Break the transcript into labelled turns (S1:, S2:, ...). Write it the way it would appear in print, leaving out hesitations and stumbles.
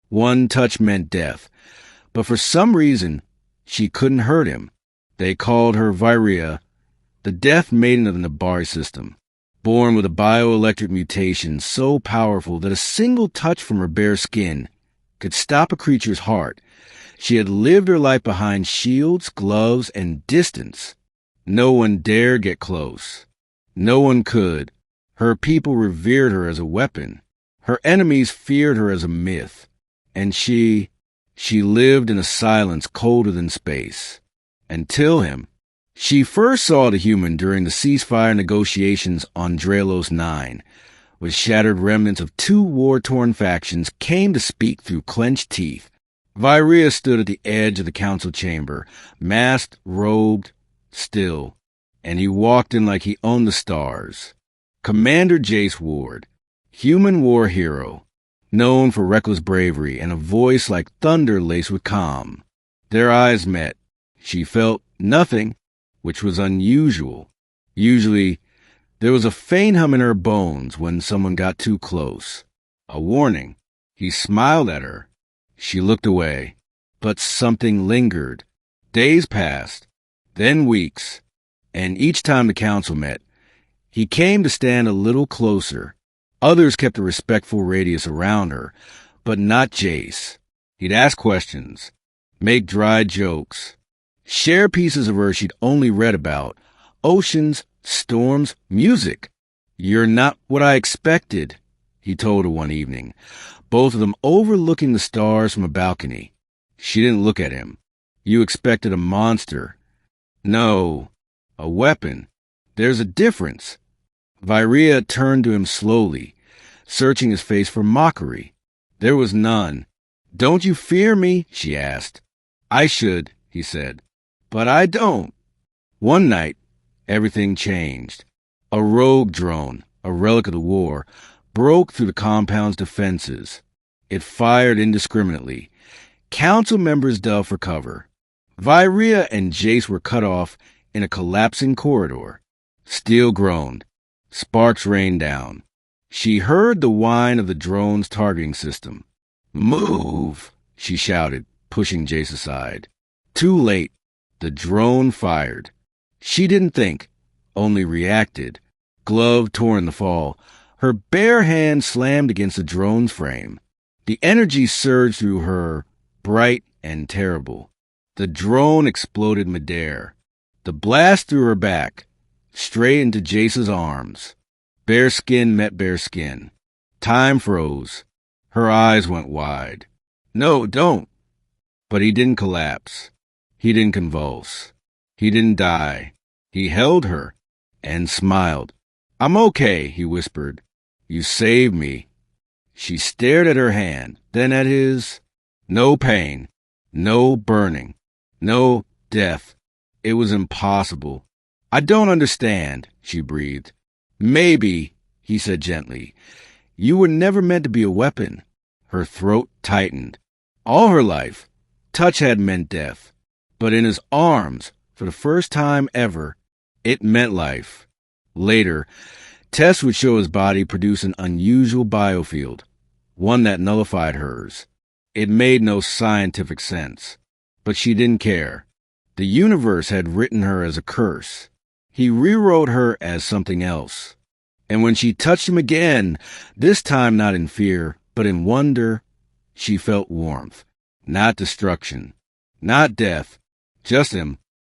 S1: One touch meant death, but for some reason, she couldn't hurt him. They called her Vyreia, the death maiden of the Nabari system, born with a bioelectric mutation so powerful that a single touch from her bare skin could stop a creature's heart. She had lived her life behind shields, gloves, and distance. No one dared get close. No one could. Her people revered her as a weapon. Her enemies feared her as a myth. And she lived in a silence colder than space. Until him. She first saw the human during the ceasefire negotiations on Drelos 9, with shattered remnants of two war-torn factions came to speak through clenched teeth. Vyreia stood at the edge of the council chamber, masked, robed, still, and he walked in like he owned the stars. Commander Jace Ward, human war hero, known for reckless bravery and a voice like thunder laced with calm. Their eyes met. She felt nothing, which was unusual. Usually, there was a faint hum in her bones when someone got too close. A warning. He smiled at her. She looked away, but something lingered. Days passed, then weeks, and each time the council met, he came to stand a little closer. Others kept a respectful radius around her, but not Jace. He'd ask questions, make dry jokes, share pieces of her she'd only read about, oceans, storms, music. "You're not what I expected," he told her one evening, both of them overlooking the stars from a balcony. She didn't look at him. "You expected a monster." "No, a weapon. There's a difference." Vyreia turned to him slowly, searching his face for mockery. There was none. "Don't you fear me?" she asked. "I should," he said, "but I don't." One night, everything changed. A rogue drone, a relic of the war, broke through the compound's defenses. It fired indiscriminately. Council members dove for cover. Vyreia and Jace were cut off in a collapsing corridor. Steel groaned. Sparks rained down. She heard the whine of the drone's targeting system. "Move!" she shouted, pushing Jace aside. Too late. The drone fired. She didn't think, only reacted. Glove tore in the fall. Her bare hand slammed against the drone's frame. The energy surged through her, bright and terrible. The drone exploded midair. The blast threw her back, straight into Jace's arms. Bare skin met bare skin. Time froze. Her eyes went wide. "No, don't." But he didn't collapse. He didn't convulse. He didn't die. He held her and smiled. "I'm okay," he whispered. "You saved me." She stared at her hand, then at his. No pain, no burning, no death. It was impossible. "I don't understand," she breathed. "Maybe," he said gently. "You were never meant to be a weapon." Her throat tightened. All her life, touch had meant death. But in his arms, for the first time ever, it meant life. Later, tests would show his body produce an unusual biofield, one that nullified hers. It made no scientific sense, but she didn't care. The universe had written her as a curse. He rewrote her as something else. And when she touched him again, this time not in fear, but in wonder, she felt warmth, not destruction, not death, just him,